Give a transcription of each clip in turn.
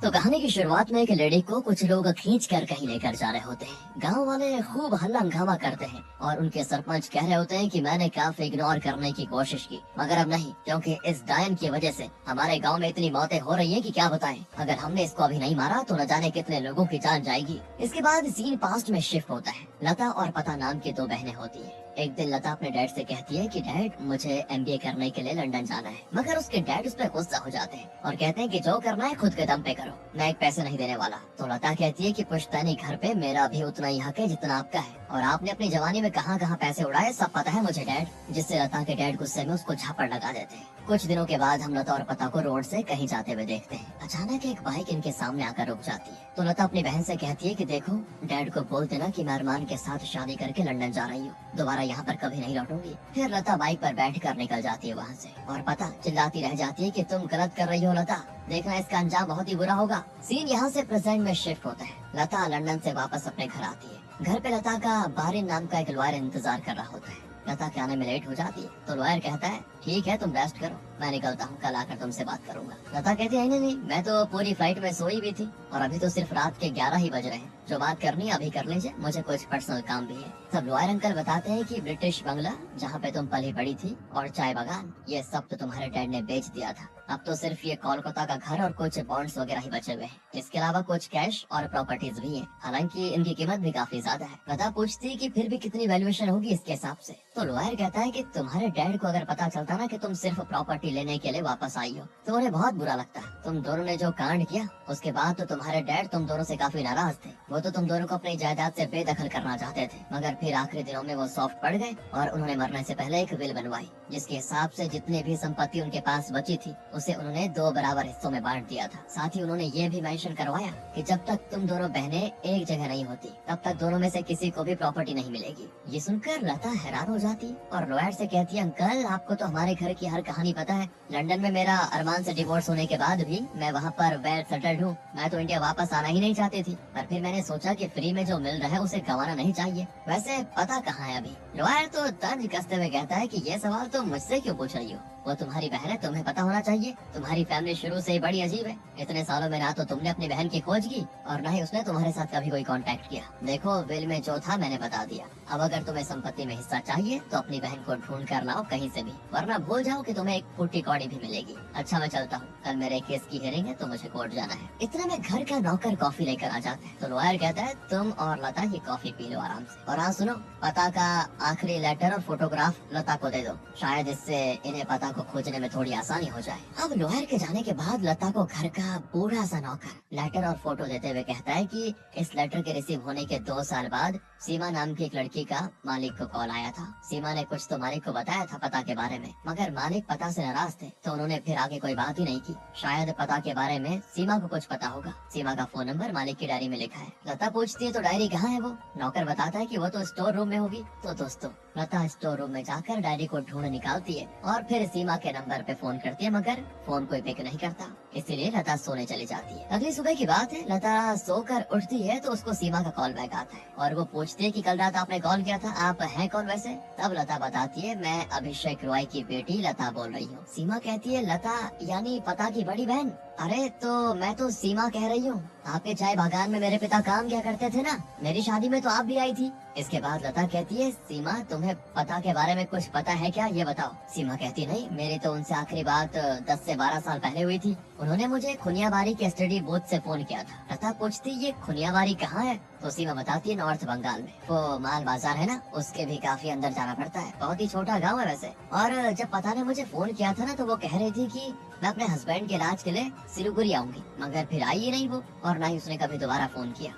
तो कहानी की शुरुआत में एक लेडी को कुछ लोग खींच कर कहीं लेकर जा रहे होते हैं। गांव वाले खूब हल्ला हंगामा करते हैं और उनके सरपंच कह रहे होते हैं कि मैंने काफी इग्नोर करने की कोशिश की, मगर अब नहीं, क्योंकि इस डायन की वजह से हमारे गांव में इतनी मौतें हो रही हैं कि क्या बताएं। अगर हमने इसको अभी नहीं मारा तो न जाने कितने लोगों की जान जाएगी। इसके बाद सीन पास्ट में शिफ्ट होता है। लता और पता नाम की दो बहनें होती है। एक दिन लता अपने डैड से कहती है कि डैड, मुझे एमबीए करने के लिए लंदन जाना है, मगर उसके डैड उस पर गुस्सा हो जाते हैं और कहते हैं कि जो करना है खुद के दम पे करो, मैं एक पैसे नहीं देने वाला। तो लता कहती है कि पुश्तैनी घर पे मेरा भी उतना ही हक है जितना आपका है, और आपने अपनी जवानी में कहाँ कहाँ पैसे उड़ाए सब पता है मुझे डैड। जिससे लता के डैड गुस्से में उसको झापड़ लगा देते हैं। कुछ दिनों के बाद हम लता और पता को रोड से कहीं जाते हुए देखते हैं। अचानक एक बाइक इनके सामने आकर रुक जाती है। तो लता अपनी बहन से कहती है कि देखो, डैड को बोल देना कि मैं अरमान के साथ शादी करके लंदन जा रही हूँ, दोबारा यहाँ पर कभी नहीं लौटूंगी। फिर लता बाइक पर बैठ कर निकल जाती है वहाँ से, और पता चिल्लाती रह जाती है कि तुम गलत कर रही हो लता, देखना इसका अंजाम बहुत ही बुरा होगा। सीन यहाँ से प्रेजेंट में शिफ्ट होता है। लता लंदन से वापस अपने घर आती है। घर पे लता का बारिन नाम का एक लॉयर इंतजार कर रहा होता है। लता के आने में लेट हो जाती है तो लॉयर कहता है ठीक है, तुम रेस्ट करो, मैं निकलता हूँ, कल आकर तुमसे बात करूंगा। लता कहती है नहीं, मैं तो पूरी फ्लाइट में सोई भी थी और अभी तो सिर्फ रात के 11 ही बज रहे हैं, जो बात करनी है अभी कर लीजिए, मुझे कुछ पर्सनल काम भी है। तब लॉयर अंकल बताते हैं कि ब्रिटिश बंगला जहाँ पे तुम पली बड़ी थी और चाय बागान, ये सब तो तुम्हारे डैड ने बेच दिया था। अब तो सिर्फ ये कोलकाता का घर और कुछ बॉन्ड्स वगैरह ही बचे हुए हैं। इसके अलावा कुछ कैश और प्रॉपर्टीज भी हैं, हालांकि इनकी कीमत भी काफी ज्यादा है। लता पूछती है कि फिर भी कितनी वैल्यूएशन होगी इसके हिसाब से। तो लॉयर कहता है कि तुम्हारे डैड को अगर पता चलता ना कि तुम सिर्फ प्रॉपर्टी लेने के लिए वापस आई हो तो उन्हें बहुत बुरा लगता। तुम दोनों ने जो कांड किया उसके बाद तो तुम्हारे डैड तुम दोनों से काफी नाराज थे। वो तो तुम दोनों को अपनी जायदाद से बेदखल करना चाहते थे, मगर फिर आखिरी दिनों में वो सॉफ्ट पड़ गए और उन्होंने मरने से पहले एक विल बनवाई, जिसके हिसाब से जितनी भी संपत्ति उनके पास बची थी उसे उन्होंने 2 बराबर हिस्सों में बांट दिया था। साथ ही उन्होंने ये भी मेंशन करवाया कि जब तक तुम दोनों बहनें एक जगह नहीं होती तब तक दोनों में से किसी को भी प्रॉपर्टी नहीं मिलेगी। ये सुनकर लता हैरान हो जाती और लॉयर से कहती है अंकल, आपको तो हमारे घर की हर कहानी पता है। लंदन में मेरा अरमान से डिवोर्स होने के बाद भी मैं वहाँ पर वेल सेटल्ड हूँ। मैं तो इंडिया वापस आना ही नहीं चाहती थी, पर फिर मैंने सोचा कि फ्री में जो मिल रहा है उसे गंवाना नहीं चाहिए। वैसे पता कहाँ है अभी? लॉयर तो तंज कसते हुए कहता है कि ये सवाल तुम मुझसे क्यों पूछ रही हो, वो तुम्हारी बहन है, तुम्हें पता होना चाहिए। तुम्हारी फैमिली शुरू से ही बड़ी अजीब है। इतने सालों में ना तो तुमने अपनी बहन की खोज की और ना ही उसने तुम्हारे साथ कभी कोई कांटेक्ट किया। देखो, विल में जो था मैंने बता दिया। अब अगर तुम्हें संपत्ति में हिस्सा चाहिए तो अपनी बहन को ढूंढ कर लाओ कहीं से भी, वरना भूल जाओ कि तुम्हें एक फूटी कौड़ी भी मिलेगी। अच्छा, मैं चलता हूँ, कल मेरे केस की हियरिंग है तो मुझे कोर्ट जाना है। इतने में घर का नौकर कॉफी लेकर आ जाता है। तो लॉयर कहता है तुम और लता ये कॉफी पी लो आराम से, और हाँ सुनो, पता का आखिरी लेटर और फोटोग्राफ लता को दे दो, शायद इससे इन्हें पता को खोजने में थोड़ी आसानी हो जाए। अब लॉयर के जाने के बाद लता को घर का बूढ़ा सा नौकर लेटर और फोटो देते हुए कहता है कि इस लेटर के रिसीव होने के 2 साल बाद सीमा नाम की एक लड़की का मालिक को कॉल आया था। सीमा ने कुछ तो मालिक को बताया था पता के बारे में, मगर मालिक पता से नाराज थे तो उन्होंने फिर आगे कोई बात ही नहीं की। शायद पता के बारे में सीमा को कुछ पता होगा। सीमा का फोन नंबर मालिक की डायरी में लिखा है। लता पूछती है तो डायरी कहाँ है? वो नौकर बताता है कि वो तो स्टोर रूम में होगी। तो दोस्तों, लता स्टोर रूम में जाकर डायरी को ढूंढ निकालती है और फिर सीमा के नंबर पे फोन करती है, मगर फोन कोई पिक नहीं करता, इसीलिए लता सोने चली जाती है। अगली सुबह की बात है, लता सोकर उठती है तो उसको सीमा का कॉल बैक आता है और वो पूछती है कि कल रात आपने कॉल किया था, आप हैं कौन वैसे? तब लता बताती है मैं अभिषेक रॉय की बेटी लता बोल रही हूँ। सीमा कहती है लता यानी पता की बड़ी बहन? अरे तो मैं तो सीमा कह रही हूँ, आपके चाय बागान में मेरे पिता काम किया करते थे ना, मेरी शादी में तो आप भी आई थी। इसके बाद लता कहती है सीमा, तुम्हें पता के बारे में कुछ पता है क्या, ये बताओ। सीमा कहती नहीं, मेरी तो उनसे आखिरी बात 10 से 12 साल पहले हुई थी। उन्होंने मुझे खुनियाबारी के स्टडी बूथ से फोन किया था। लता पूछती ये खुनियाबारी कहाँ है? तो सीमा बताती है नॉर्थ बंगाल में, वो माल बाजार है ना, उसके भी काफी अंदर जाना पड़ता है, बहुत ही छोटा गाँव है वैसे। और जब पता ने मुझे फोन किया था ना तो वो कह रही थी कि मैं अपने हस्बैंड के इलाज के लिए सिलीगुड़ी आऊंगी, मगर फिर आई ही नहीं वो, और ना ही उसने कभी दोबारा फोन किया।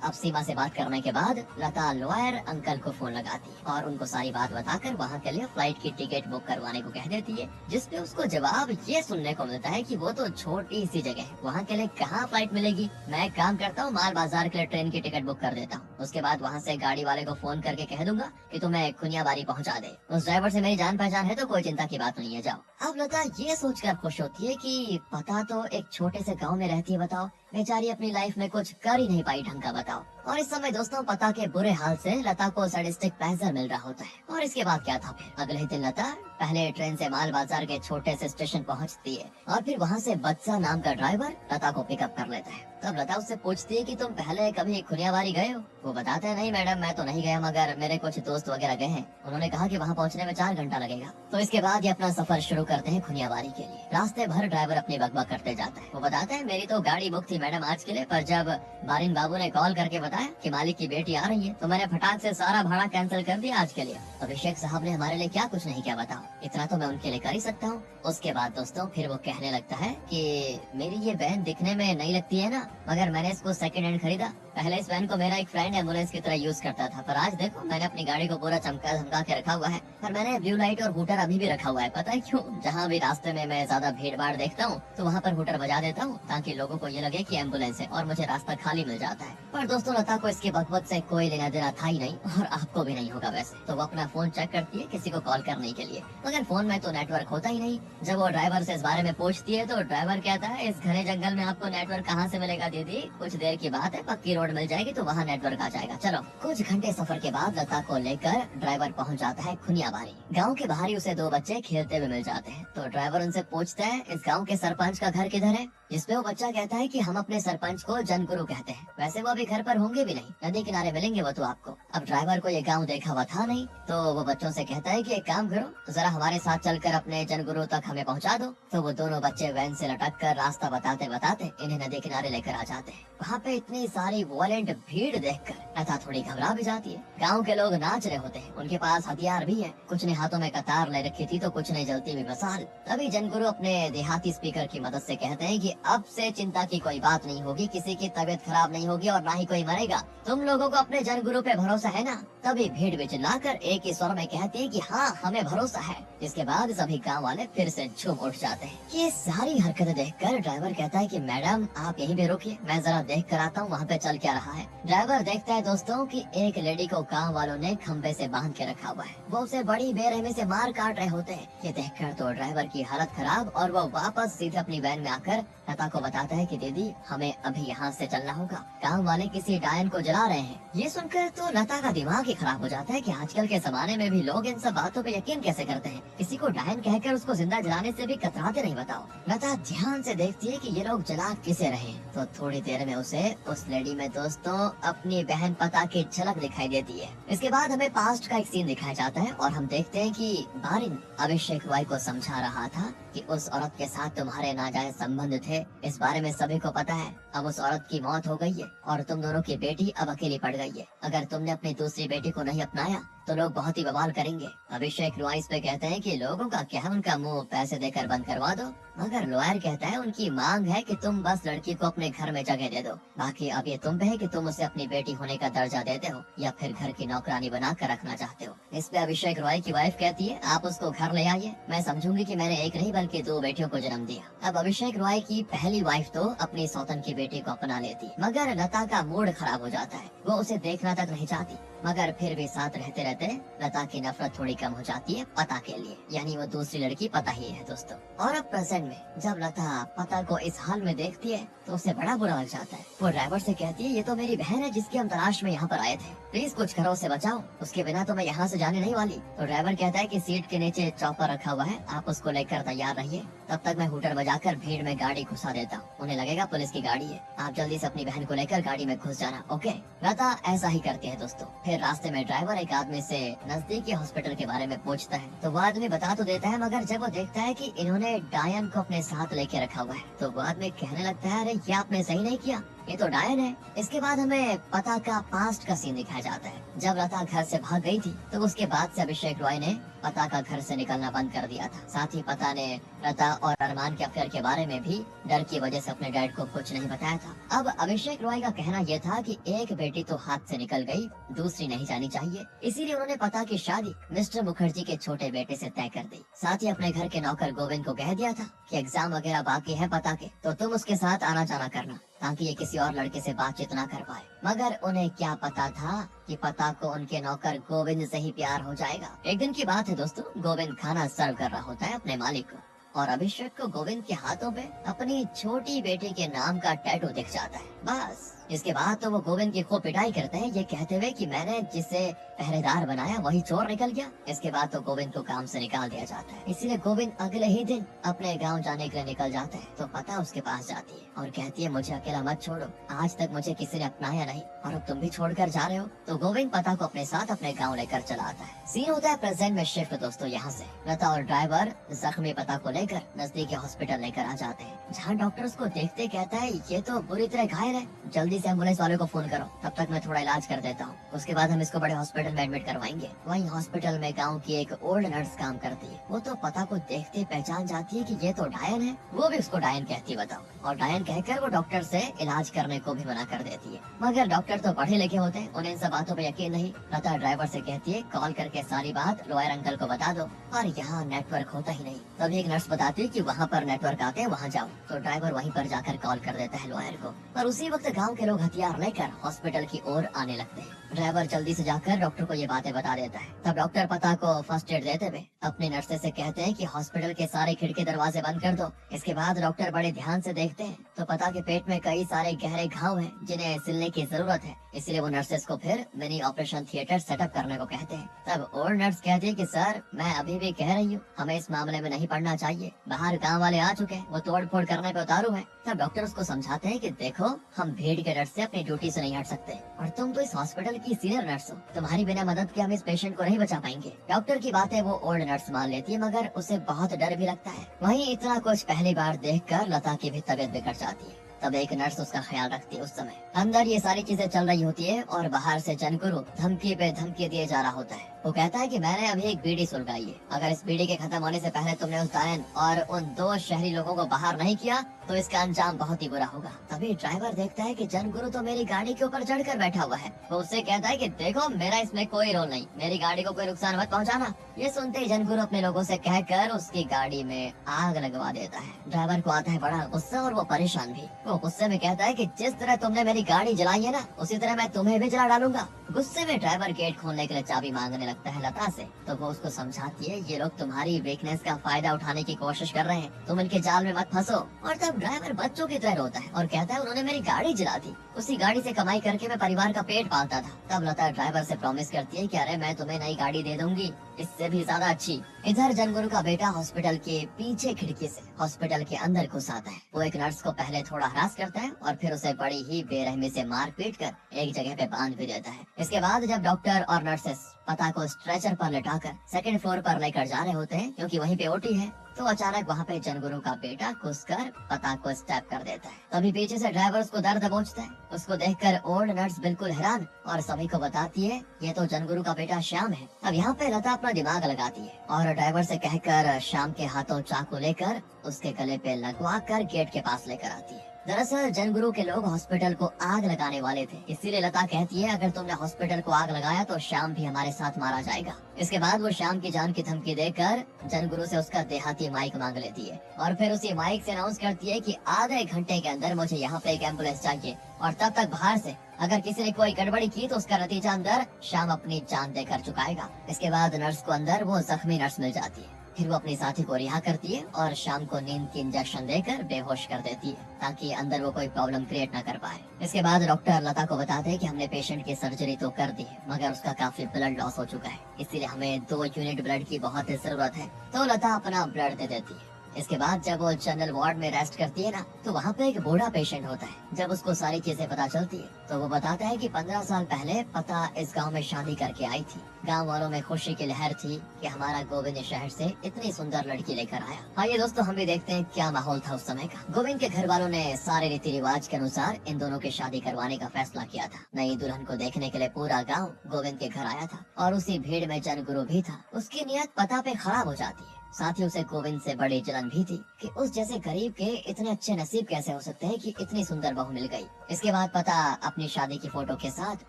अब सीमा से बात करने के बाद लता लॉयर अंकल को फोन लगाती है और उनको सारी बात बताकर वहाँ के लिए फ्लाइट की टिकट बुक करवाने को कह देती है, जिसपे उसको जवाब ये सुनने को मिलता है कि वो तो छोटी सी जगह है, वहाँ के लिए कहाँ फ्लाइट मिलेगी, मैं एक काम करता हूँ माल बाजार के लिए ट्रेन की टिकट बुक कर देता हूँ। उसके बाद वहाँ से गाड़ी वाले को फोन करके कह दूंगा कि तुम्हें खुनियाबारी पहुँचा दे। उस ड्राइवर से मेरी जान पहचान है तो कोई चिंता की बात नहीं है, जाओ। अब लता ये सोचकर खुश होती है कि पता तो एक छोटे से गाँव में रहती है, बताओ बेचारी अपनी लाइफ में कुछ कर ही नहीं पाई ढंग का, बताओ। और इस समय दोस्तों पता के बुरे हाल से लता को सैडिस्टिक प्लेजर मिल रहा होता है। और इसके बाद क्या था, फिर अगले ही दिन लता पहले ट्रेन से माल बाजार के छोटे से स्टेशन पहुंचती है और फिर वहां से बच्चा नाम का ड्राइवर लता को पिकअप कर लेता है। तब लता उससे पूछती है कि तुम पहले कभी खुनियाबारी गए हो? वो बताता है नहीं मैडम मैं तो नहीं गया, मगर मेरे कुछ दोस्त वगैरह गए हैं, उन्होंने कहा कि वहाँ पहुँचने में 4 घंटा लगेगा। तो इसके बाद ये अपना सफर शुरू करते हैं खुनियाबारी के लिए। रास्ते भर ड्राइवर अपनी बकबक करते जाता है। वो बताता है मेरी तो गाड़ी बुक थी मैडम आज के लिए, पर जब बारिन बाबू ने कॉल करके बताया कि मालिक की बेटी आ रही है तो मैंने फटाक से सारा भाड़ा कैंसिल कर दिया आज के लिए। अभिषेक साहब ने हमारे लिए क्या कुछ नहीं किया, बताओ, इतना तो मैं उनके लिए कर ही सकता हूँ। उसके बाद दोस्तों फिर वो कहने लगता है कि मेरी ये वैन दिखने में नहीं लगती है ना, मगर मैंने इसको सेकंड हैंड खरीदा। पहले इस वैन को मेरा एक फ्रेंड एम्बुलेंस की तरह यूज करता था, पर आज देखो मैंने अपनी गाड़ी को पूरा चमका धमका के रखा हुआ है। पर मैंने ब्लू लाइट और हूटर अभी भी रखा हुआ है, पता है क्यों? जहाँ भी रास्ते में मैं ज्यादा भीड़ भाड़ देखता हूँ तो वहाँ पर हूटर बजा देता हूँ ताकि लोगों को ये लगे कि एम्बुलेंस है और मुझे रास्ता खाली मिल जाता है। पर दोस्तों लता को इसकी बकबक से कोई लेना देना था ही नहीं और आपको भी नहीं होगा वैसे। तो वो अपना फोन चेक करती है किसी को कॉल करने के लिए, मगर फोन में तो नेटवर्क होता ही नहीं। जब वो ड्राइवर से इस बारे में पूछती है तो ड्राइवर कहता है इस घने जंगल में आपको नेटवर्क कहाँ से मिलेगा दीदी, कुछ देर की बात है, पक्की रोड मिल जाएगी तो वहाँ नेटवर्क आ जाएगा। चलो कुछ घंटे सफर के बाद लता को लेकर ड्राइवर पहुँच जाता है खुनियाबारी। गाँव के बाहर ही उसे 2 बच्चे खेलते हुए मिल जाते हैं। तो ड्राइवर उनसे पूछता है इस गाँव के सरपंच का घर किधर है? जिसपे वो बच्चा कहता है कि हम अपने सरपंच को जनगुरु कहते हैं, वैसे वो अभी घर पर होंगे भी नहीं, नदी किनारे मिलेंगे वो तो आपको। अब ड्राइवर को ये गांव देखा हुआ था नहीं, तो वो बच्चों से कहता है कि एक काम करो जरा हमारे साथ चलकर अपने जनगुरु तक हमें पहुंचा दो। तो वो दोनों बच्चे वैन से लटक कर रास्ता बताते बताते इन्हें नदी किनारे लेकर आ जाते हैं। वहाँ पे इतनी सारी वॉयलेंट भीड़ देखकर लता थोड़ी घबरा भी जाती है। गाँव के लोग नाच रहे होते हैं, उनके पास हथियार भी है, कुछ ने हाथों में कतार ले रखी थी तो कुछ ने जलती हुई मसाल। तभी जनगुरु अपने देहाती स्पीकर की मदद से कहते हैं कि अब से चिंता की कोई बात नहीं होगी, किसी की तबीयत खराब नहीं होगी और ना ही कोई मरेगा। तुम लोगों को अपने जनगुरु पे भरोसा है ना? तभी भीड़ में चिल्लाकर एक ही स्वर में कहती है कि हाँ हमें भरोसा है। जिसके बाद सभी गाँव वाले फिर से झूम उठ जाते हैं। ये सारी हरकतें देखकर ड्राइवर कहता है कि मैडम आप यहीं पे रुकिए, मैं जरा देख कर आता हूँ वहाँ पे चल क्या रहा है। ड्राइवर देखता है दोस्तों कि एक लेडी को गाँव वालों ने खम्बे से बांध के रखा हुआ है, वो उसे बड़ी बेरहमी से मार काट रहे होते हैं। ये देखकर तो ड्राइवर की हालत खराब और वो वापस सीधे अपनी वैन में आकर लता को बताता है कि दीदी हमें अभी यहाँ से चलना होगा, गाँव वाले किसी डायन को जला रहे हैं। ये सुनकर तो लता का दिमाग ही खराब हो जाता है कि आजकल के जमाने में भी लोग इन सब बातों पे यकीन कैसे करते हैं। किसी को डायन कहकर उसको जिंदा जलाने से भी कतराते नहीं, बताओ। लता ध्यान से देखती है कि ये लोग जला किसे रहे। तो थोड़ी देर में उसे उस लेडी में दोस्तों अपनी बहन पता की झलक दिखाई देती है। इसके बाद हमें पास्ट का एक सीन दिखाया जाता है और हम देखते हैं कि बारिन अभिषेक रॉय को समझा रहा था कि उस औरत के साथ तुम्हारे नाजायज संबंध थे, इस बारे में सभी को पता है। अब उस औरत की मौत हो गई है और तुम दोनों की बेटी अब अकेली पड़ गई है। अगर तुमने अपनी दूसरी बेटी को नहीं अपनाया तो लोग बहुत ही बवाल करेंगे। अभिषेक रॉय इस पे कहते हैं कि लोगों का क्या है, उनका मुंह पैसे देकर बंद करवा दो। मगर लॉयर कहता है उनकी मांग है कि तुम बस लड़की को अपने घर में जगह दे दो, बाकी अब ये तुम पे है कि तुम उसे अपनी बेटी होने का दर्जा देते हो या फिर घर की नौकरानी बना कर रखना चाहते हो। इस पे अभिषेक रॉय की वाइफ कहती है आप उसको घर ले आइए, मैं समझूंगी कि मैंने एक नहीं बल्कि 2 बेटियों को जन्म दिया। अब अभिषेक रॉय की पहली वाइफ तो अपनी सौतन की बेटी को अपना लेती, मगर लता का मूड खराब हो जाता है, वो उसे देखना तक नहीं चाहती। मगर फिर भी साथ रहते रहते लता की नफरत थोड़ी कम हो जाती है पता के लिए, यानी वो दूसरी लड़की पता ही है दोस्तों। और अब प्रेजेंट में जब लता पता को इस हाल में देखती है तो उसे बड़ा बुरा लग जाता है। वो ड्राइवर से कहती है ये तो मेरी बहन है जिसकी हम तलाश में यहाँ पर आए थे, प्लीज कुछ करो, उसे बचाओ, उसके बिना तो मैं यहाँ से जाने नहीं वाली। तो ड्राइवर कहता है कि सीट के नीचे चॉपर रखा हुआ है, आप उसको लेकर तैयार रहिए, तब तक मैं हूटर बजाकर भीड़ में गाड़ी घुसा देता हूँ, उन्हें लगेगा पुलिस की गाड़ी है, आप जल्दी से अपनी बहन को लेकर गाड़ी में घुस जाना, ओके। लता ऐसा ही करती है दोस्तों। फिर रास्ते में ड्राइवर एक आदमी से नजदीकी हॉस्पिटल के बारे में पूछता है, तो वो आदमी बता तो देता है, मगर जब वो देखता है कि इन्होंने डायन को अपने साथ लेके रखा हुआ है तो वो आदमी कहने लगता है अरे ये आपने सही नहीं किया, ये तो डायन है। इसके बाद हमें पता का पास्ट का सीन दिखाया जाता है। जब लता घर से भाग गई थी तो उसके बाद से अभिषेक रॉय ने पता का घर से निकलना बंद कर दिया था। साथ ही पता ने लता और अरमान के अफेयर के बारे में भी डर की वजह से अपने डैड को कुछ नहीं बताया था। अब अभिषेक रॉय का कहना यह था कि एक बेटी तो हाथ से निकल गई, दूसरी नहीं जानी चाहिए, इसीलिए उन्होंने पता की शादी मिस्टर मुखर्जी के छोटे बेटे से तय कर दी। साथ ही अपने घर के नौकर गोविंद को कह दिया था कि एग्जाम वगैरह बाकी है पता के, तो तुम उसके साथ आना जाना करना। ताकि ये किसी और लड़के से बातचीत ना कर पाए। मगर उन्हें क्या पता था कि पता को उनके नौकर गोविंद से ही प्यार हो जाएगा। एक दिन की बात है दोस्तों, गोविंद खाना सर्व कर रहा होता है अपने मालिक को, और अभिषेक को गोविंद के हाथों पे अपनी छोटी बेटी के नाम का टैटू दिख जाता है। बस इसके बाद तो वो गोविंद की खूब पिटाई करते हैं, ये कहते हुए कि मैंने जिसे पहरेदार बनाया वही चोर निकल गया। इसके बाद तो गोविंद को काम से निकाल दिया जाता है। इसीलिए गोविंद अगले ही दिन अपने गांव जाने के लिए निकल जाता है। तो पता उसके पास जाती है और कहती है, मुझे अकेला मत छोड़ो, आज तक मुझे किसी ने अपनाया नहीं और अब तुम भी छोड़कर जा रहे हो। तो गोविंद पता को अपने साथ अपने गाँव लेकर चला आता है। सीन होता है प्रेजेंट में शिफ्ट दोस्तों। यहाँ से लता और ड्राइवर जख्मी पता को लेकर नजदीकी हॉस्पिटल लेकर आ जाते हैं, जहाँ डॉक्टर उसको देखते कहता है, ये तो बुरी तरह घायल है, जल्दी से एम्बुलेंस वाले को फोन करो, तब तक मैं थोड़ा इलाज कर देता हूँ, उसके बाद हम इसको बड़े हॉस्पिटल में एडमिट करवाएंगे। वहीं हॉस्पिटल में गांव की एक ओल्ड नर्स काम करती है। वो तो पता को देखते पहचान जाती है कि ये तो डायन है। वो भी उसको डायन कहती है, बताओ। और डायन कहकर वो डॉक्टर से इलाज करने को भी मना कर देती है। मगर डॉक्टर तो पढ़े लिखे होते हैं, उन्हें इन सब बातों पर यकीन नहीं। लता ड्राइवर से कहती है, कॉल करके सारी बात लॉयर अंकल को बता दो, और यहाँ नेटवर्क होता ही नहीं। तभी एक नर्स बताती है कि वहाँ पर नेटवर्क आते हैं, वहाँ जाओ। तो ड्राइवर वहीं पर जाकर कॉल कर देता है लॉयर को, और उसी वक्त गांव के लोग हथियार लेकर हॉस्पिटल की ओर आने लगते हैं। ड्राइवर जल्दी से जाकर डॉक्टर को ये बातें बता देता है। तब डॉक्टर पता को फर्स्ट एड देते हुए अपने नर्से से कहते हैं कि हॉस्पिटल के सारे खिड़की दरवाजे बंद कर दो। इसके बाद डॉक्टर बड़े ध्यान से देखते हैं तो पता के पेट में कई सारे गहरे घाव हैं, जिन्हें सिलने की जरूरत है। इसलिए वो नर्सेस को फिर मिनी ऑपरेशन थिएटर सेटअप करने को कहते हैं। तब और नर्स कहती है कि सर, मैं अभी भी कह रही हूँ, हमें इस मामले में नहीं पड़ना चाहिए, बाहर गाँव वाले आ चुके हैं, वो तोड़ फोड़ करने पे उतारू है। तब डॉक्टर उसको समझाते हैं कि देखो, हम भीड़ के डर से अपनी ड्यूटी से नहीं हट सकते, और तुम तो इस हॉस्पिटल की सीनियर नर्स हो, तुम्हारी बिना मदद के हम इस पेशेंट को नहीं बचा पाएंगे। डॉक्टर की बातें वो ओल्ड नर्स मान लेती है, मगर उसे बहुत डर भी लगता है। वहीं इतना कुछ पहली बार देखकर लता की भी तबीयत बिगड़ जाती है। तब एक नर्स उसका ख्याल रखती है। उस समय अंदर ये सारी चीजें चल रही होती है और बाहर से जनगुरु धमकी पे धमकी दिए जा रहा होता है। वो कहता है कि मैंने अभी एक बीड़ी सुलगाई है, अगर इस बीड़ी के खत्म होने से पहले तुमने उस डायन और उन 2 शहरी लोगों को बाहर नहीं किया तो इसका अंजाम बहुत ही बुरा होगा। तभी ड्राइवर देखता है कि जनगुरु तो मेरी गाड़ी के ऊपर चढ़कर बैठा हुआ है। वो उससे कहता है कि देखो, मेरा इसमें कोई रोल नहीं, मेरी गाड़ी को कोई नुकसान मत पहुंचाना। ये सुनते ही जनगुरु अपने लोगों से कहकर उसकी गाड़ी में आग लगवा देता है। ड्राइवर को आता है बड़ा गुस्सा और वो परेशान भी। वो गुस्से में कहता है कि जिस तरह तुमने मेरी गाड़ी जलाई है ना, उसी तरह मैं तुम्हें भी जला डालूंगा। गुस्से में ड्राइवर गेट खोलने के लिए चाबी मांगने लगता है लता से। तो वो उसको समझाती है, ये लोग तुम्हारी वीकनेस का फायदा उठाने की कोशिश कर रहे हैं, तुम इनके जाल में मत फंसो। और तब ड्राइवर बच्चों की तरह रोता है और कहता है, उन्होंने मेरी गाड़ी जला दी, उसी गाड़ी से कमाई करके मैं परिवार का पेट पालता था। तब लता ड्राइवर से प्रॉमिस करती है कि अरे मैं तुम्हें नई गाड़ी दे दूंगी, इससे भी ज्यादा अच्छी। इधर जनगुरु का बेटा हॉस्पिटल के पीछे खिड़की से हॉस्पिटल के अंदर घुस आता है। वो एक नर्स को पहले थोड़ा हरास करता है और फिर उसे बड़ी ही बेरहमी से मार पीट कर एक जगह पे बांध भी देता है। इसके बाद जब डॉक्टर और नर्सेस पता को स्ट्रेचर पर लेटाकर सेकंड फ्लोर पर लेकर जा रहे होते हैं, क्योंकि वहीं पे ओटी है, तो अचानक वहाँ पे जनगुरु का बेटा घुसकर पता को स्टैप कर देता है। तभी पीछे से ड्राइवर उसको दर्द दबोचता है। उसको देखकर ओल्ड नर्स बिल्कुल हैरान और सभी को बताती है, ये तो जनगुरु का बेटा श्याम है। अब यहाँ पे लता अपना दिमाग लगाती है और ड्राइवर से कहकर श्याम के हाथों चाकू लेकर उसके गले पे लगवा कर गेट के पास लेकर आती है। दरअसल जनगुरु के लोग हॉस्पिटल को आग लगाने वाले थे, इसीलिए लता कहती है, अगर तुमने हॉस्पिटल को आग लगाया तो श्याम भी हमारे साथ मारा जाएगा। इसके बाद वो श्याम की जान की धमकी देकर जनगुरु से उसका देहाती माइक मांग लेती है और फिर उसी माइक से अनाउंस करती है कि आधे घंटे के अंदर मुझे यहाँ पे एक एम्बुलेंस चाहिए, और तब तक बाहर से अगर किसी ने कोई गड़बड़ी की तो उसका नतीजा अंदर श्याम अपनी जान देकर चुकाएगा। इसके बाद नर्स को अंदर वो जख्मी नर्स मिल जाती है। फिर वो अपने साथी को रिहा करती है और शाम को नींद की इंजेक्शन देकर बेहोश कर देती है, ताकि अंदर वो कोई प्रॉब्लम क्रिएट ना कर पाए। इसके बाद डॉक्टर लता को बताते हैं कि हमने पेशेंट की सर्जरी तो कर दी है, मगर उसका काफी ब्लड लॉस हो चुका है, इसीलिए हमें 2 यूनिट ब्लड की बहुत जरूरत है। तो लता अपना ब्लड दे देती है। इसके बाद जब वो जनरल वार्ड में रेस्ट करती है ना, तो वहाँ पे एक बूढ़ा पेशेंट होता है। जब उसको सारी चीजें पता चलती है तो वो बताता है कि 15 साल पहले पता इस गांव में शादी करके आई थी। गांव वालों में खुशी की लहर थी कि हमारा गोविंद शहर से इतनी सुंदर लड़की लेकर आया। आइए दोस्तों, हम भी देखते हैं क्या माहौल था उस समय का। गोविंद के घर वालों ने सारे रीति रिवाज के अनुसार इन दोनों की शादी करवाने का फैसला किया था। नई दुल्हन को देखने के लिए पूरा गाँव गोविंद के घर आया था और उसी भीड़ में जनगुरु भी था। उसकी नियत पता पे खराब हो जाती है साथ ही उसे गोविंद से बड़ी जलन भी थी कि उस जैसे गरीब के इतने अच्छे नसीब कैसे हो सकते हैं कि इतनी सुंदर बहू मिल गई। इसके बाद पता अपनी शादी की फोटो के साथ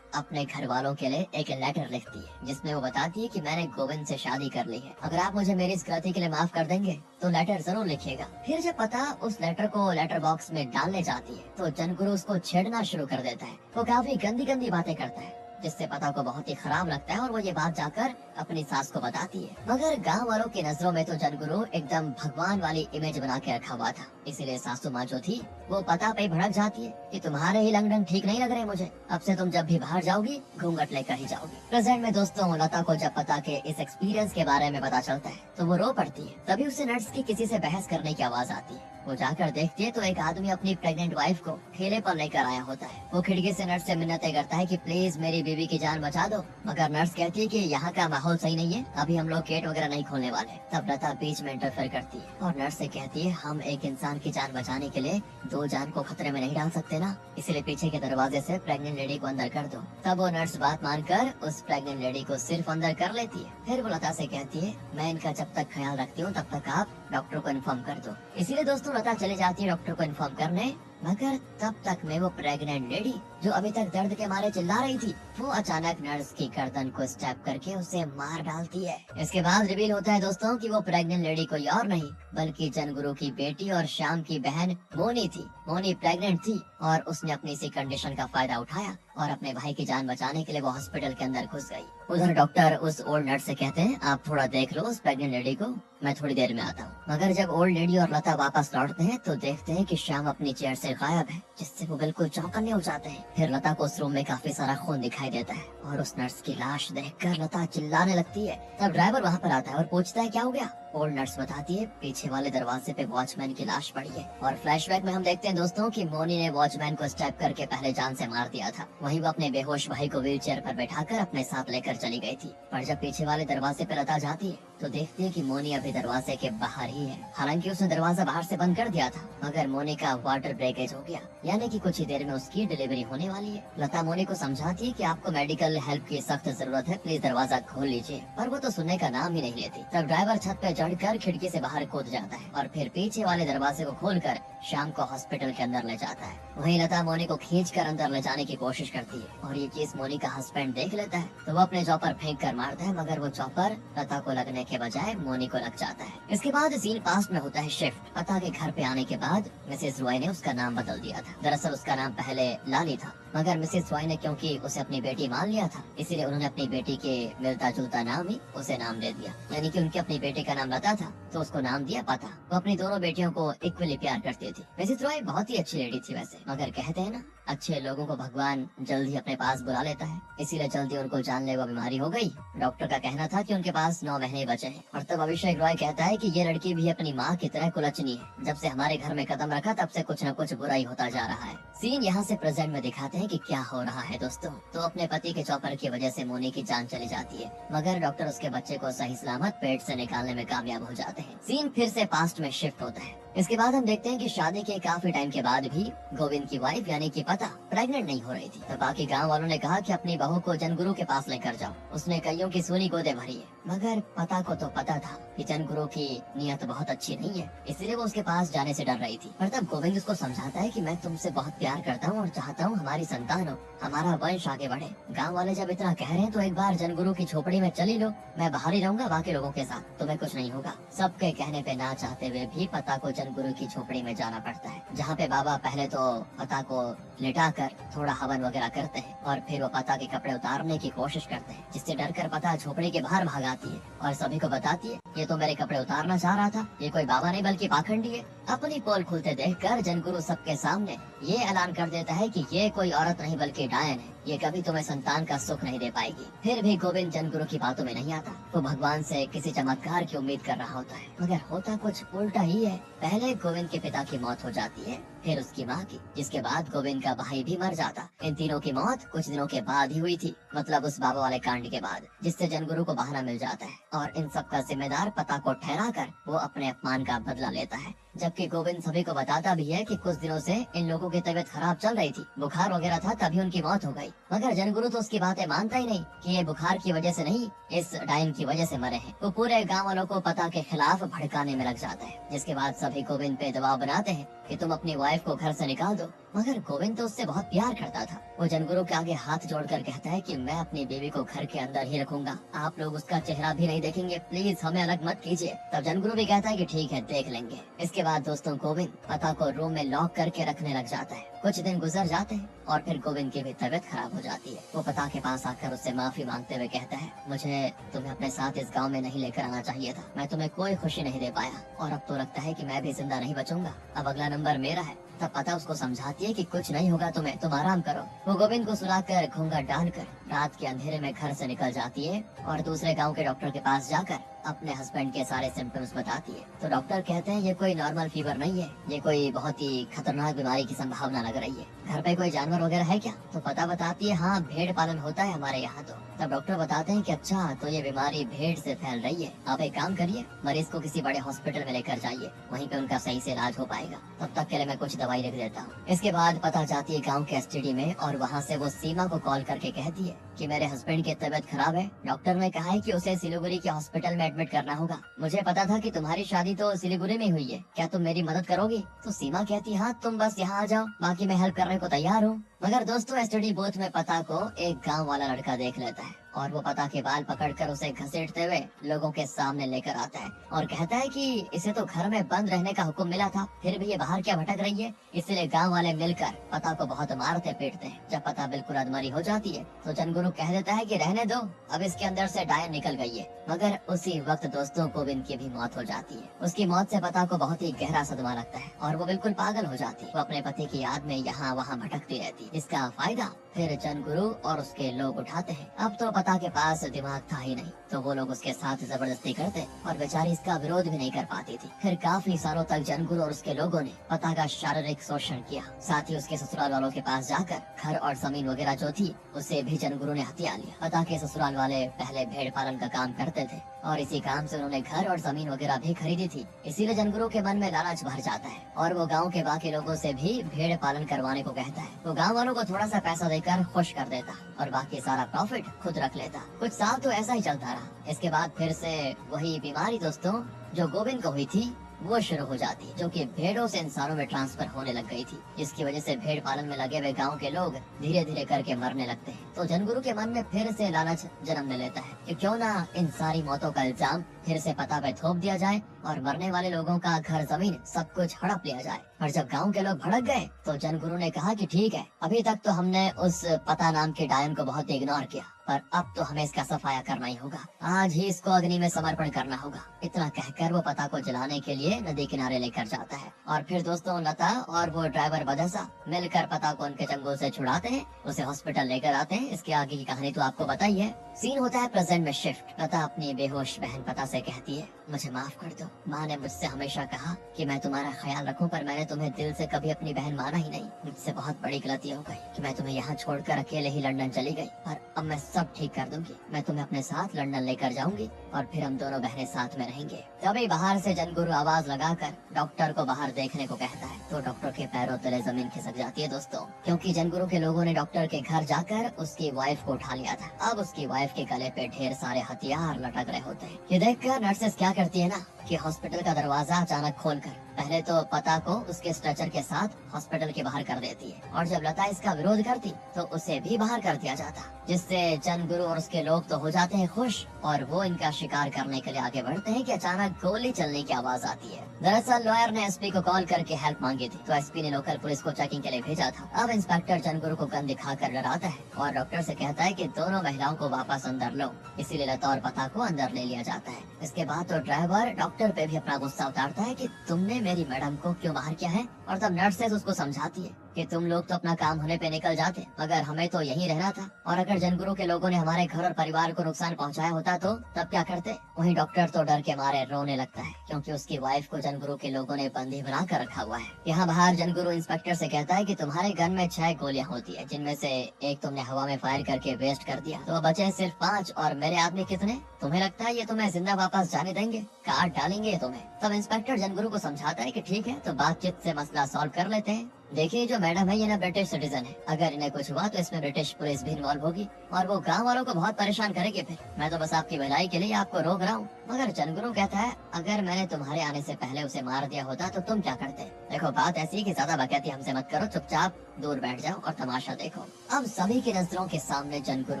अपने घर वालों के लिए एक लेटर लिखती है, जिसमें वो बताती है कि मैंने गोविंद से शादी कर ली है, अगर आप मुझे मेरी इस गलती के लिए माफ कर देंगे तो लेटर जरूर लिखिएगा। फिर जब पता उस लेटर को लेटर बॉक्स में डालने जाती है तो जनगुरु उसको छेड़ना शुरू कर देता है। वो काफी गंदी गंदी बातें करता है, जिससे पता को बहुत ही खराब लगता है और वो ये बात जाकर अपनी सास को बताती है। मगर गांव वालों की नजरों में तो जनगुरु एकदम भगवान वाली इमेज बना के रखा हुआ था, इसीलिए सासू माँ जो थी वो पता पे भड़क जाती है कि तुम्हारे ही लंगडन ठीक नहीं लग रहे मुझे, अब से तुम जब भी बाहर जाओगी घूंघट लेकर ही जाओगी। प्रेजेंट में दोस्तों लता को जब पता के इस एक्सपीरियंस के बारे में पता चलता है तो वो रो पड़ती है। तभी उसे नर्स की किसी से बहस करने की आवाज आती है। वो जाकर देखती है तो एक आदमी अपनी प्रेग्नेंट वाइफ को ठेले पर लेकर आया होता है। वो खिड़की से नर्स से मिन्नतें करता है कि प्लीज मेरी बीवी की जान बचा दो, मगर नर्स कहती है कि यहाँ का माहौल सही नहीं है, अभी हम लोग गेट वगैरह नहीं खोलने वाले। तब लता बीच में इंटरफेयर करती है और नर्स से कहती है हम एक इंसान की जान बचाने के लिए दो जान को खतरे में नहीं डाल सकते ना, इसलिए पीछे के दरवाजे से प्रेग्नेंट लेडी को अंदर कर दो। तब वो नर्स बात मानकर उस प्रेग्नेंट लेडी को सिर्फ अंदर कर लेती है। फिर वो लता से कहती है मैं इनका जब तक ख्याल रखती हूँ तब तक आप डॉक्टर को इन्फॉर्म कर दो। इसीलिए दोस्तों लता चली जाती है डॉक्टर को इन्फॉर्म करने, मगर तब तक में वो प्रेग्नेंट लेडी जो अभी तक दर्द के मारे चिल्ला रही थी वो अचानक नर्स की गर्दन को स्टैप करके उसे मार डालती है। इसके बाद रिवील होता है दोस्तों कि वो प्रेग्नेंट लेडी कोई और नहीं बल्कि जनगुरु की बेटी और श्याम की बहन मोनी थी। मोनी प्रेग्नेंट थी और उसने अपनी इसी कंडीशन का फायदा उठाया और अपने भाई की जान बचाने के लिए वो हॉस्पिटल के अंदर घुस गई। उधर डॉक्टर उस ओल्ड नर्स से कहते हैं आप थोड़ा देख लो उस प्रेग्नेंट लेडी को, मैं थोड़ी देर में आता हूँ। मगर जब ओल्ड लेडी और लता वापस लौटते हैं तो देखते हैं कि श्याम अपनी चेयर से गायब है, जिससे वो बिल्कुल चौंकने हो जाते हैं। फिर लता को उस रूम में काफी सारा खून दिखाई देता है और उस नर्स की लाश देखकर लता चिल्लाने लगती है। तब ड्राइवर वहाँ पर आता है और पूछता है क्या हो गया। ओल्ड नर्स बताती है पीछे वाले दरवाजे पे वॉचमैन की लाश पड़ी है। और फ्लैशबैक में हम देखते हैं दोस्तों कि मोनी ने वॉचमैन को स्टैप करके पहले जान से मार दिया था। वहीं वो अपने बेहोश भाई को व्हील चेयर पर बैठाकर अपने साथ लेकर चली गई थी। पर जब पीछे वाले दरवाजे पे लता जाती है तो देखती है कि मोनी अभी दरवाजे के बाहर ही है। हालांकि उसने दरवाजा बाहर से बंद कर दिया था, मगर मोनी का वाटर ब्रेकेज हो गया, यानी कि कुछ ही देर में उसकी डिलीवरी होने वाली है। लता मोनी को समझाती है कि आपको मेडिकल हेल्प की सख्त जरूरत है, प्लीज दरवाजा खोल लीजिए, पर वो तो सुनने का नाम ही नहीं लेती। तब ड्राइवर छत पे चढ़कर खिड़की से बाहर कूद जाता है और फिर पीछे वाले दरवाजे को खोलकर शाम को हॉस्पिटल के अंदर ले जाता है। वहीं लता मोनी को खींचकर अंदर ले जाने की कोशिश करती है और ये चीज मोनी का हस्बैंड देख लेता है तो वो अपने चॉपर फेंक कर मारता है, मगर वो चॉपर लता को लगने के बजाय मोनी को लग जाता है। इसके बाद सीन पास्ट में होता है शिफ्ट। लता के घर पे आने के बाद मिसेस रॉय ने उसका नाम बदल दिया था। दरअसल उसका नाम पहले लाली था, मगर मिसेस रॉय ने क्योंकि उसे अपनी बेटी मान लिया था इसीलिए उन्होंने अपनी बेटी के मिलता जुलता नाम ही उसे नाम दे दिया, यानी कि उनकी अपनी बेटी का नाम लता था तो उसको नाम दिया पता। वो अपनी दोनों बेटियों को इक्वली प्यार करती थी। मिसेस रॉय बहुत ही अच्छी लेडी थी वैसे, मगर कहते हैं ना अच्छे लोगों को भगवान जल्द ही अपने पास बुला लेता है, इसीलिए जल्दी उनको जानलेवा बीमारी हो गई। डॉक्टर का कहना था कि उनके पास 9 महीने बचे हैं। और तब अभिषेक रॉय कहता है कि ये लड़की भी अपनी माँ की तरह कुलचनी है, जब से हमारे घर में कदम रखा तब से कुछ न कुछ बुरा ही होता जा रहा है। सीन यहाँ से प्रेजेंट में दिखाते हैं कि क्या हो रहा है दोस्तों। तो अपने पति के चॉपर की वजह से मोनी की जान चली जाती है, मगर डॉक्टर उसके बच्चे को सही सलामत पेट से निकालने में कामयाब हो जाते हैं। सीन फिर से पास्ट में शिफ्ट होता है। इसके बाद हम देखते हैं कि शादी के काफी टाइम के बाद भी गोविंद की वाइफ यानी कि पता प्रेग्नेंट नहीं हो रही थी। तो बाकी गांव वालों ने कहा कि अपनी बहू को जनगुरु के पास लेकर जाओ, उसने कईयों की सूनी गोदे भरी है। मगर पता को तो पता था कि जनगुरु की नियत बहुत अच्छी नहीं है, इसलिए वो उसके पास जाने से डर रही थी। पर तब गोविंद उसको समझाता है कि मैं तुमसे बहुत प्यार करता हूँ और चाहता हूँ हमारी संतान हो, हमारा वंश आगे बढ़े। गाँव वाले जब इतना कह रहे हैं तो एक बार जनगुरु की झोपड़ी में चली लो, मैं बाहर ही रहूंगा बाकी लोगों के साथ, तुम्हें कुछ नहीं होगा। सबके कहने पे ना चाहते हुए भी पता को जनगुरु की झोपड़ी में जाना पड़ता है, जहाँ पे बाबा पहले तो पता को लिटा कर थोड़ा हवन वगैरह करते हैं और फिर वो पता के कपड़े उतारने की कोशिश करते हैं, जिससे डरकर पता झोपड़ी के बाहर भाग आती है और सभी को बताती है ये तो मेरे कपड़े उतारना चाह रहा था, ये कोई बाबा नहीं बल्कि पाखंडी है। अपनी पोल खुलते देखकर जनगुरु सबके सामने ये ऐलान कर देता है कि ये कोई औरत नहीं बल्कि डायन है, ये कभी तुम्हें संतान का सुख नहीं दे पाएगी। फिर भी गोविंद जनगुरु की बातों में नहीं आता, वो भगवान से किसी चमत्कार की उम्मीद कर रहा होता है, मगर होता कुछ उल्टा ही है। पहले गोविंद के पिता की मौत हो जाती है, फिर उसकी माँ की, जिसके बाद गोविंद का भाई भी मर जाता। इन तीनों की मौत कुछ दिनों के बाद ही हुई थी, मतलब उस बाबा वाले कांड के बाद, जिससे जनगुरु को बहाना मिल जाता है और इन सब का जिम्मेदार पता को ठहरा कर वो अपने अपमान का बदला लेता है। जबकि गोविंद सभी को बताता भी है कि कुछ दिनों से इन लोगों की तबीयत खराब चल रही थी, बुखार वगैरह था, तभी उनकी मौत हो गई। मगर जनगुरु तो उसकी बातें मानता ही नहीं कि ये बुखार की वजह से नहीं, इस डाइन की वजह से मरे हैं। वो पूरे गाँव वालों को पता के खिलाफ भड़काने में लग जाता है, जिसके बाद सभी गोविंद पे दबाव बनाते हैं कि तुम अपनी वाइफ को घर से निकाल दो। मगर गोविंद तो उससे बहुत प्यार करता था। वो जनगुरु के आगे हाथ जोड़कर कहता है कि मैं अपनी बीवी को घर के अंदर ही रखूंगा, आप लोग उसका चेहरा भी नहीं देखेंगे, प्लीज हमें अलग मत कीजिए। तब जनगुरु भी कहता है कि ठीक है, देख लेंगे। इसके बाद दोस्तों गोविंद पता को रूम में लॉक करके रखने लग जाता है। कुछ दिन गुजर जाते हैं और फिर गोविंद की भी तबीयत खराब हो जाती है। वो पता के पास आकर उससे माफी मांगते हुए कहता है, मुझे तुम्हें अपने साथ इस गांव में नहीं लेकर आना चाहिए था, मैं तुम्हें कोई खुशी नहीं दे पाया और अब तो लगता है कि मैं भी जिंदा नहीं बचूंगा। अब अगला नंबर मेरा है। तब पता उसको समझाती है कि कुछ नहीं होगा तुम्हें, तुम आराम करो। वो गोविंद को सुलाकर घूंघट डालकर रात के अंधेरे में घर से निकल जाती है और दूसरे गांव के डॉक्टर के पास जाकर अपने हस्बैंड के सारे सिम्टम्स बताती है। तो डॉक्टर कहते हैं ये कोई नॉर्मल फीवर नहीं है, ये कोई बहुत ही खतरनाक बीमारी की संभावना लग रही है। घर पे कोई जानवर वगैरह है क्या? तो पता बताती है हाँ, भेड़ पालन होता है हमारे यहाँ। तो तब डॉक्टर बताते हैं कि अच्छा, तो ये बीमारी भेड़ से फैल रही है। आप एक काम करिए, मरीज को किसी बड़े हॉस्पिटल में लेकर जाइए, वहीं पे उनका सही से इलाज हो पाएगा। तब तक के लिए मैं कुछ दवाई लिख देता हूँ। इसके बाद पता जाती है गाँव के एसटीडी में और वहाँ से वो सीमा को कॉल करके कहती है कि मेरे हस्बैंड की तबीयत खराब है, डॉक्टर ने कहा है कि उसे सिलीगुड़ी के हॉस्पिटल में एडमिट करना होगा। मुझे पता था कि तुम्हारी शादी तो सिलीगुड़ी में हुई है, क्या तुम मेरी मदद करोगी? तो सीमा कहती हाँ, तुम बस यहाँ आ जाओ, बाकी मैं हेल्प करने को तैयार हूँ। मगर दोस्तों एसटीडी बूथ में पता को एक गांव वाला लड़का देख लेता है और वो पता के बाल पकड़कर उसे घसीटते हुए लोगों के सामने लेकर आता है और कहता है कि इसे तो घर में बंद रहने का हुक्म मिला था, फिर भी ये बाहर क्या भटक रही है। इसलिए गांव वाले मिलकर पता को बहुत मारते पीटते हैं। जब पता बिल्कुल अधमरी हो जाती है तो जनगुरु कह देता है कि रहने दो, अब इसके अंदर से डायन निकल गई है। मगर उसी वक्त दोस्तों गोविंद की भी मौत हो जाती है। उसकी मौत से पता को बहुत ही गहरा सदमा लगता है और वो बिल्कुल पागल हो जाती है। वो अपने पति की याद में यहाँ वहाँ भटकती रहती है। इसका फायदा फिर जनगुरु और उसके लोग उठाते हैं। अब तो पता के पास दिमाग था ही नहीं, तो वो लोग उसके साथ जबरदस्ती करते और बेचारी इसका विरोध भी नहीं कर पाती थी। फिर काफी सालों तक जनगुरु और उसके लोगों ने पता का शारीरिक शोषण किया। साथ ही उसके ससुराल वालों के पास जाकर घर और जमीन वगैरह जो थी उसे भी जनगुरु ने हथिया लिया। पता के ससुराल वाले पहले भेड़ पालन का काम करते थे और इसी काम से उन्होंने घर और जमीन वगैरह भी खरीदी थी। इसीलिए जनगुरु के मन में लालच भर जाता है और वो गांव के बाकी लोगों से भी भेड़ पालन करवाने को कहता है। वो गांव वालों को थोड़ा सा पैसा देकर खुश कर देता और बाकी सारा प्रॉफिट खुद रख लेता। कुछ साल तो ऐसा ही चलता रहा। इसके बाद फिर से वही बीमारी दोस्तों जो गोविंद को हुई थी वो शुरू हो जाती, जो कि भेड़ों से इंसानों में ट्रांसफर होने लग गई थी, जिसकी वजह से भेड़ पालन में लगे हुए गांव के लोग धीरे धीरे करके मरने लगते हैं। तो जनगुरु के मन में फिर से लालच जन्म ले लेता है कि क्यों ना इन सारी मौतों का इल्जाम फिर से पता पे थोप दिया जाए और मरने वाले लोगों का घर जमीन सब कुछ हड़प लिया जाए। और जब गांव के लोग भड़क गए तो जनगुरु ने कहा कि ठीक है, अभी तक तो हमने उस पता नाम के डायन को बहुत इग्नोर किया, पर अब तो हमें इसका सफाया करना ही होगा, आज ही इसको अग्नि में समर्पण करना होगा। इतना कहकर वो पता को जलाने के लिए नदी किनारे लेकर जाता है और फिर दोस्तों लता और वो ड्राइवर बदसा मिलकर पता को उनके चंगुल से छुड़ाते हैं, उसे हॉस्पिटल लेकर आते हैं। इसके आगे की कहानी तो आपको पता ही है। सीन होता है प्रेजेंट में शिफ्ट। लता अपनी बेहोश बहन पता से कहती है, मुझे माफ कर दो, माँ ने मुझसे हमेशा कहा कि मैं तुम्हारा ख्याल रखूं, पर मैंने तुम्हें दिल से कभी अपनी बहन माना ही नहीं। मुझसे बहुत बड़ी गलती हो गई कि मैं तुम्हें यहाँ छोड़कर अकेले ही लंदन चली गई, पर अब मैं सब ठीक कर दूंगी। मैं तुम्हें अपने साथ लंदन लेकर जाऊंगी और फिर हम दोनों बहनें साथ में रहेंगे। तभी बाहर से जनगुरु आवाज लगाकर डॉक्टर को बाहर देखने को कहता है तो डॉक्टर के पैरों तले जमीन खिसक जाती है दोस्तों, क्योंकि जनगुरु के लोगों ने डॉक्टर के घर जाकर उसकी वाइफ को उठा लिया था। अब उसकी वाइफ के गले पे ढेर सारे हथियार लटक रहे होते हैं। ये देखकर नर्सेस क्या करती है ना कि हॉस्पिटल का दरवाजा अचानक खोलकर पहले तो पता को उसके स्ट्रेचर के साथ हॉस्पिटल के बाहर कर देती है और जब लता इसका विरोध करती तो उसे भी बाहर कर दिया जाता, जिससे जनगुरु और उसके लोग तो हो जाते हैं खुश और वो इनका शिकार करने के लिए आगे बढ़ते हैं कि अचानक गोली चलने की आवाज आती है। दरअसल लॉयर ने एसपी को कॉल करके हेल्प मांगी थी, तो एसपी ने लोकल पुलिस को चेकिंग के लिए भेजा था। अब इंस्पेक्टर जनगुरु को गन दिखाकर डराता है और डॉक्टर से कहता है कि दोनों महिलाओं को वापस अंदर लो। इसीलिए लता और पता को अंदर ले लिया जाता है। इसके बाद तो ड्राइवर डॉक्टर पे भी अपना गुस्सा उतारता है कि तुमने मेरी मैडम को क्यों बाहर किया है, और तब नर्सेस उसको समझाती है कि तुम लोग तो अपना काम होने पे निकल जाते, मगर हमें तो यहीं रहना था, और अगर जनगुरु के लोगों ने हमारे घर और परिवार को नुकसान पहुंचाया होता तो तब क्या करते। वहीं डॉक्टर तो डर के मारे रोने लगता है, क्योंकि उसकी वाइफ को जनगुरु के लोगों ने बंदी बना कर रखा हुआ है। यहाँ बाहर जनगुरु इंस्पेक्टर से कहता है कि तुम्हारे गन में 6 गोलियां होती है, जिनमें से एक तुमने हवा में फायर करके वेस्ट कर दिया, तो बचे सिर्फ 5, और मेरे आदमी कितने? तुम्हें लगता है ये तुम्हें जिंदा वापस जाने देंगे? काट डालेंगे तुम्हें। तब इंस्पेक्टर जनगुरु को समझाता है कि ठीक है, तो बातचीत से मसला सॉल्व कर लेते हैं। देखिए, जो मैडम है ये ना ब्रिटिश सिटीजन है, अगर इन्हें कुछ हुआ तो इसमें ब्रिटिश पुलिस भी इन्वॉल्व होगी, और वो गांव वालों को बहुत परेशान करेगी। फिर मैं तो बस आपकी भलाई के लिए आपको रोक रहा हूँ। मगर जनगुरु कहता है, अगर मैंने तुम्हारे आने से पहले उसे मार दिया होता तो तुम क्या करते? देखो, बात ऐसी कि ज्यादा बकैती हमसे मत करो, चुपचाप दूर बैठ जाओ और तमाशा देखो। अब सभी की नजरों के सामने जनगुरु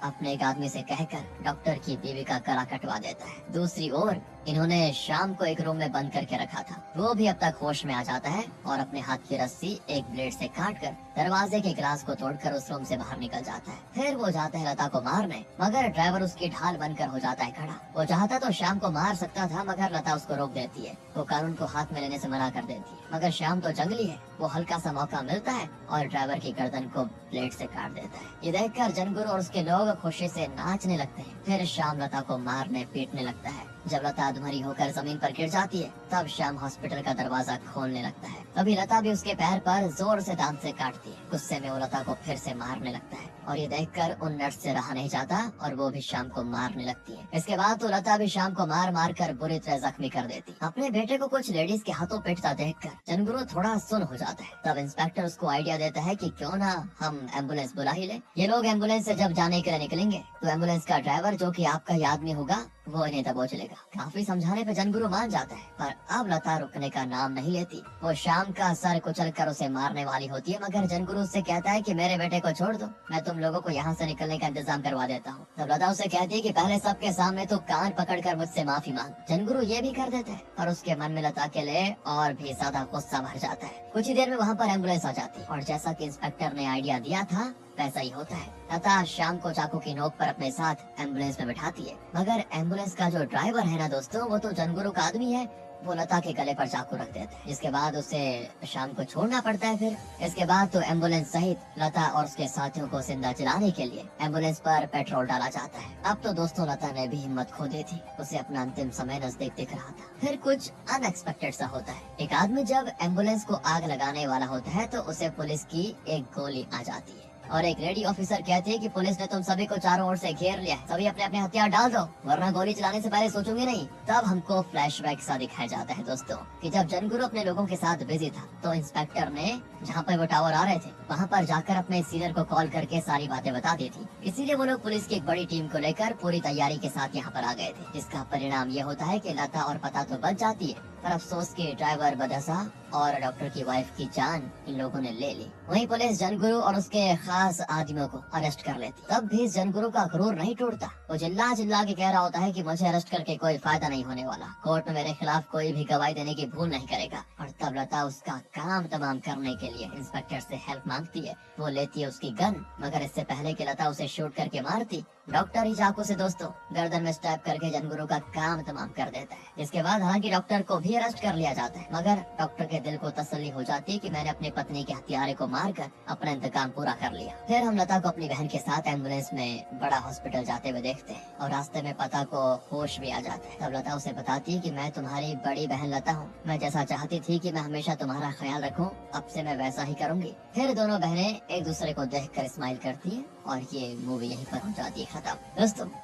अपने एक आदमी से कहकर डॉक्टर की बीवी का गला कटवा देता है। दूसरी ओर इन्होंने शाम को एक रूम में बंद करके रखा था, वो भी अब तक होश में आ जाता है और अपने हाथ की रस्सी एक ब्लेड से काट कर दरवाजे के ग्लास को तोड़कर उस रूम से बाहर निकल जाता है। फिर वो जाता है लता को मारने, मगर ड्राइवर उसकी ढाल बनकर हो जाता है खड़ा। वो चाहता तो शाम को मार सकता था, मगर लता उसको रोक देती है। वो कानून को हाथ में लेने से मना कर देती है, मगर शाम तो जंगली है, वो हल्का सा मौका मिलता है और ड्राइवर की गर्दन को ब्लेड से काट देता है। ये देखकर जनगुरु और उसके लोग खुशी से नाचने लगते हैं। फिर शाम लता को मारने पीटने लगता है। जब लता अधमरी होकर जमीन पर गिर जाती है, तब शाम हॉस्पिटल का दरवाजा खोलने लगता है। तभी लता भी उसके पैर पर जोर से दांत से काटती है। गुस्से में वो लता को फिर से मारने लगता है, और ये देखकर उन नर्स से रहा नहीं जाता और वो भी शाम को मारने लगती है। इसके बाद तो लता भी शाम को मार मार कर बुरी तरह जख्मी कर देती। अपने बेटे को कुछ लेडीज के हाथों पीटता देखकर जनगुरु थोड़ा सुन हो जाता है। तब इंस्पेक्टर उसको आइडिया देता है कि क्यों ना हम एम्बुलेंस बुला ही ले। ये लोग एम्बुलेंस से जब जाने के लिए निकलेंगे तो एम्बुलेंस का ड्राइवर, जो कि आपका ही आदमी होगा, वो इन्हें दबोच लेगा। काफी समझाने पे जनगुरु मान जाता है, पर अब लता रुकने का नाम नहीं लेती। वो शाम का सर कुचल कर उसे मारने वाली होती है, मगर जनगुरु उससे कहता है कि मेरे बेटे को छोड़ दो, मैं तुम लोगों को यहाँ से निकलने का इंतजाम करवा देता हूँ। तब लता उसे कहती है कि पहले सबके सामने तो कान पकड़कर मुझसे माफी मांग। जनगुरु ये भी कर देता है, और उसके मन में लता के लिए और भी ज्यादा गुस्सा भर जाता है। कुछ ही देर में वहाँ पर एम्बुलेंस आ जाती है, और जैसा कि इंस्पेक्टर ने आइडिया दिया था वैसा ही होता है। लता शाम को चाकू की नोक पर अपने साथ एम्बुलेंस में बैठाती है, मगर एम्बुलेंस का जो ड्राइवर है ना दोस्तों, वो तो जनगुरु का आदमी है। वो लता के गले पर चाकू रख देता है, जिसके बाद उसे शाम को छोड़ना पड़ता है। फिर इसके बाद तो एम्बुलेंस सहित लता और उसके साथियों को जिंदा जलाने के लिए एम्बुलेंस पर पेट्रोल डाला जाता है। अब तो दोस्तों लता ने भी हिम्मत खो दी थी, उसे अपना अंतिम समय नजदीक दिख रहा था। फिर कुछ अनएक्सपेक्टेड सा होता है। एक आदमी जब एम्बुलेंस को आग लगाने वाला होता है तो उसे पुलिस की एक गोली आ जाती है, और एक लेडी ऑफिसर कहती है कि पुलिस ने तुम सभी को चारों ओर से घेर लिया है, सभी अपने अपने हथियार डाल दो, वरना गोली चलाने से पहले सोचोगे नहीं। तब हमको फ्लैशबैक सा दिखाया जाता है दोस्तों, कि जब जनगुरु अपने लोगों के साथ बिजी था तो इंस्पेक्टर ने जहाँ पर वो टावर आ रहे थे वहाँ पर जाकर अपने सीनियर को कॉल करके सारी बातें बता दी थी। इसीलिए वो लोग पुलिस की एक बड़ी टीम को लेकर पूरी तैयारी के साथ यहाँ पर आ गए थे, जिसका परिणाम ये होता है कि लता और पता तो बच जाती है, पर अफसोस के ड्राइवर बदसा और डॉक्टर की वाइफ की जान इन लोगों ने ले ली। वहीं पुलिस जनगुरु और उसके खास आदमियों को अरेस्ट कर लेती। तब भी जनगुरु का क्रूर नहीं टूटता, वो चिल्ला चिल्ला के कह रहा होता है कि मुझे अरेस्ट करके कोई फायदा नहीं होने वाला, कोर्ट में मेरे खिलाफ कोई भी गवाही देने की भूल नहीं करेगा। और तब लता उसका काम तमाम करने के लिए इंस्पेक्टर से हेल्प मांगती है। वो लेती है उसकी गन, मगर इससे पहले कि लता उसे शूट करके मारती, डॉक्टर ही चाकू से दोस्तों गर्दन में स्टैब करके जनगुरु का काम तमाम कर देता है। इसके बाद हालांकि डॉक्टर को भी अरेस्ट कर लिया जाता है, मगर डॉक्टर के दिल को तसल्ली हो जाती है कि मैंने अपनी पत्नी के हत्यारे को मारकर अपना इंतकाम पूरा कर लिया। फिर हम लता को अपनी बहन के साथ एम्बुलेंस में बड़ा हॉस्पिटल जाते हुए देखते हैं, और रास्ते में पता को होश भी आ जाता है। तब लता उसे बताती है कि मैं तुम्हारी बड़ी बहन लता हूँ, मैं जैसा चाहती थी कि मैं हमेशा तुम्हारा ख्याल रखूँ, अब से मैं वैसा ही करूँगी। फिर दोनों बहनें एक दूसरे को देखकर स्माइल करती है, और ये मूवी यहीं पर हो जाती है खत्म। दोस्तों